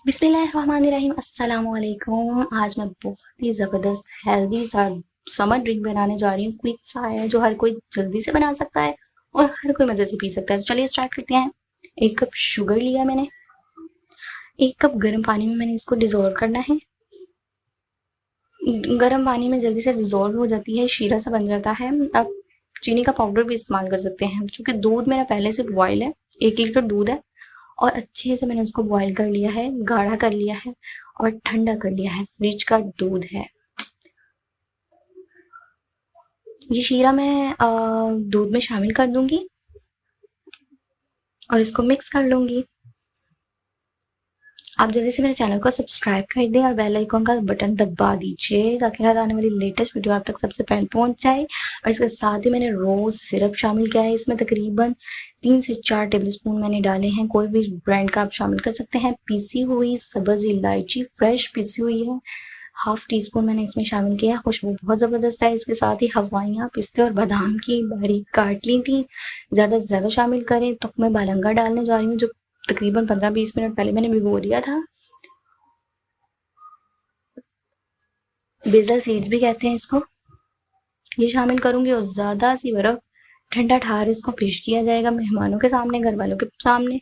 बिस्मिल्लाहिर्रहमानिर्रहीम अस्सलाम वालेकुम। आज मैं बहुत ही ज़बरदस्त हेल्दी सा समर ड्रिंक बनाने जा रही हूँ। क्विक सा है जो हर कोई जल्दी से बना सकता है और हर कोई मज़े से पी सकता है। तो चलिए स्टार्ट करते हैं। 1 कप शुगर लिया मैंने। 1 कप गर्म पानी में मैंने इसको डिज़ोल्व करना है। गर्म पानी में जल्दी से डिज़ोल्व हो जाती है, शीरा सा बन जाता है। आप चीनी का पाउडर भी इस्तेमाल कर सकते हैं। चूँकि दूध मेरा पहले से बॉयल है, 1 लीटर दूध है और अच्छे से मैंने उसको बॉयल कर लिया है, गाढ़ा कर लिया है और ठंडा कर लिया है। फ्रिज का दूध है। ये शीरा मैं दूध में शामिल कर दूंगी और इसको मिक्स कर लूंगी। आप जल्दी से मेरे चैनल को सब्सक्राइब कर दें और बेल आइकॉन का बटन दबा दीजिए ताकि हर आने वाली लेटेस्ट वीडियो आप तक सबसे पहले पहुंच जाए। और इसके साथ ही मैंने रोज़ सिरप शामिल किया है। इसमें तकरीबन 3 से 4 टेबलस्पून मैंने डाले हैं। कोई भी ब्रांड का आप शामिल कर सकते हैं। पीसी हुई सब्ज़ इलायची फ्रेश पीसी हुई है, हाफ टी स्पून मैंने इसमें शामिल किया है। खुशबू बहुत ज़बरदस्त है। इसके साथ ही हवाइयाँ पिस्ते और बादाम की बारीक काट ली थी, ज़्यादा से ज़्यादा शामिल करें। तो मैं बालंगा डालने जा रही हूँ जो तकरीबन 15-20 मिनट पहले मैंने भिगो दिया था। बेसल सीड्स भी कहते हैं इसको, ये शामिल करूंगी और ज़्यादा सी बर्फ़ ठंडा ठार इसको पेश किया जाएगा मेहमानों के सामने, घर वालों के सामने।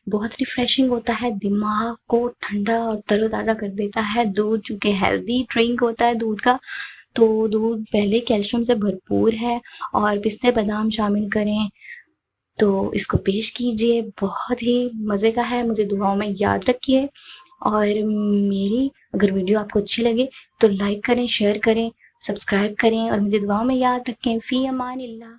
बहुत रिफ्रेशिंग होता है, दिमाग को ठंडा और तरोताज़ा कर देता है। दूध चूँकि हेल्दी ड्रिंक होता है दूध का, तो दूध पहले कैल्शियम से भरपूर है। और पिस्ते बादाम शामिल करें तो इसको पेश कीजिए। बहुत ही मज़े का है। मुझे दुआओं में याद रखिए और मेरी अगर वीडियो आपको अच्छी लगे तो लाइक करें, शेयर करें, सब्सक्राइब करें और मुझे दुआओं में याद रखें। फ़ी अमानिल्लाह।